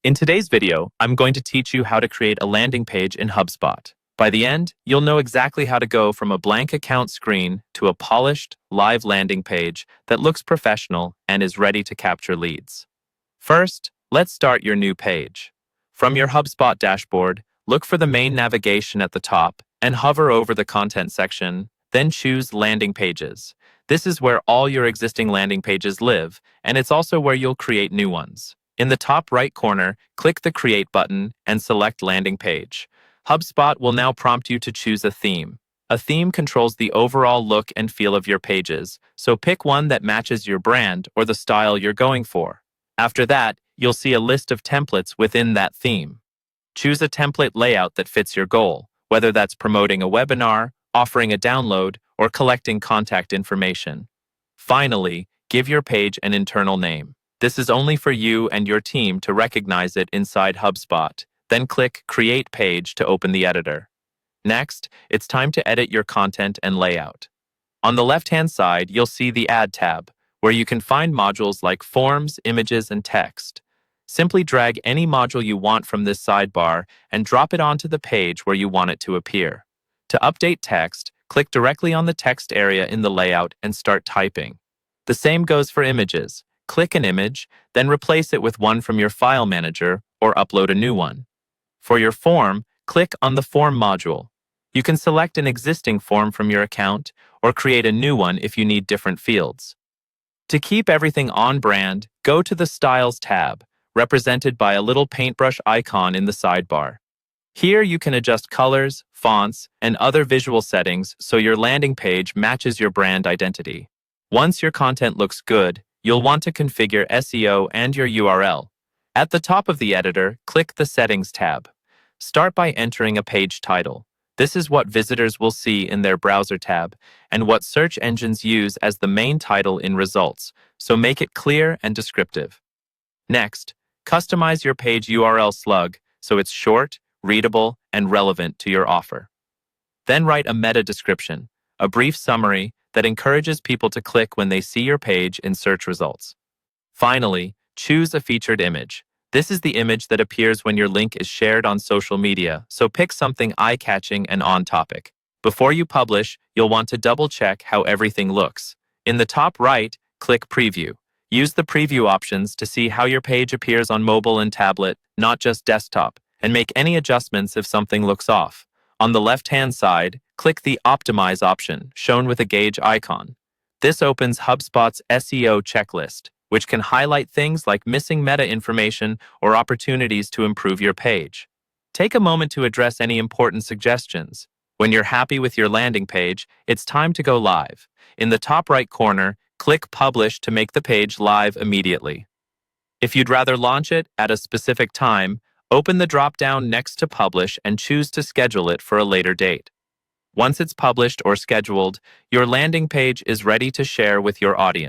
In today's video, I'm going to teach you how to create a landing page in Hubspot. By the end, you'll know exactly how to go from a blank account screen to a polished, live landing page that looks professional and is ready to capture leads. First, let's start your new page. From your Hubspot dashboard, look for the main navigation at the top and hover over the content section, then choose Landing Pages. This is where all your existing landing pages live, and it's also where you'll create new ones. In the top right corner, click the Create button and select Landing Page. HubSpot will now prompt you to choose a theme. A theme controls the overall look and feel of your pages, so pick one that matches your brand or the style you're going for. After that, you'll see a list of templates within that theme. Choose a template layout that fits your goal, whether that's promoting a webinar, offering a download, or collecting contact information. Finally, give your page an internal name. This is only for you and your team to recognize it inside HubSpot. Then click Create Page to open the editor. Next, it's time to edit your content and layout. On the left-hand side, you'll see the Add tab, where you can find modules like forms, images, and text. Simply drag any module you want from this sidebar and drop it onto the page where you want it to appear. To update text, click directly on the text area in the layout and start typing. The same goes for images. Click an image, then replace it with one from your file manager or upload a new one. For your form, click on the Form module. You can select an existing form from your account or create a new one if you need different fields. To keep everything on brand, go to the Styles tab, represented by a little paintbrush icon in the sidebar. Here you can adjust colors, fonts, and other visual settings so your landing page matches your brand identity. Once your content looks good, you'll want to configure SEO and your URL. At the top of the editor, click the Settings tab. Start by entering a page title. This is what visitors will see in their browser tab and what search engines use as the main title in results, so make it clear and descriptive. Next, customize your page URL slug so it's short, readable, and relevant to your offer. Then write a meta description, a brief summary that encourages people to click when they see your page in search results. Finally, choose a featured image. This is the image that appears when your link is shared on social media, so pick something eye-catching and on-topic. Before you publish, you'll want to double-check how everything looks. In the top right, click Preview. Use the preview options to see how your page appears on mobile and tablet, not just desktop, and make any adjustments if something looks off. On the left-hand side, click the Optimize option, shown with a gauge icon. This opens HubSpot's SEO checklist, which can highlight things like missing meta information or opportunities to improve your page. Take a moment to address any important suggestions. When you're happy with your landing page, it's time to go live. In the top right corner, click Publish to make the page live immediately. If you'd rather launch it at a specific time, open the drop-down next to Publish and choose to schedule it for a later date. Once it's published or scheduled, your landing page is ready to share with your audience.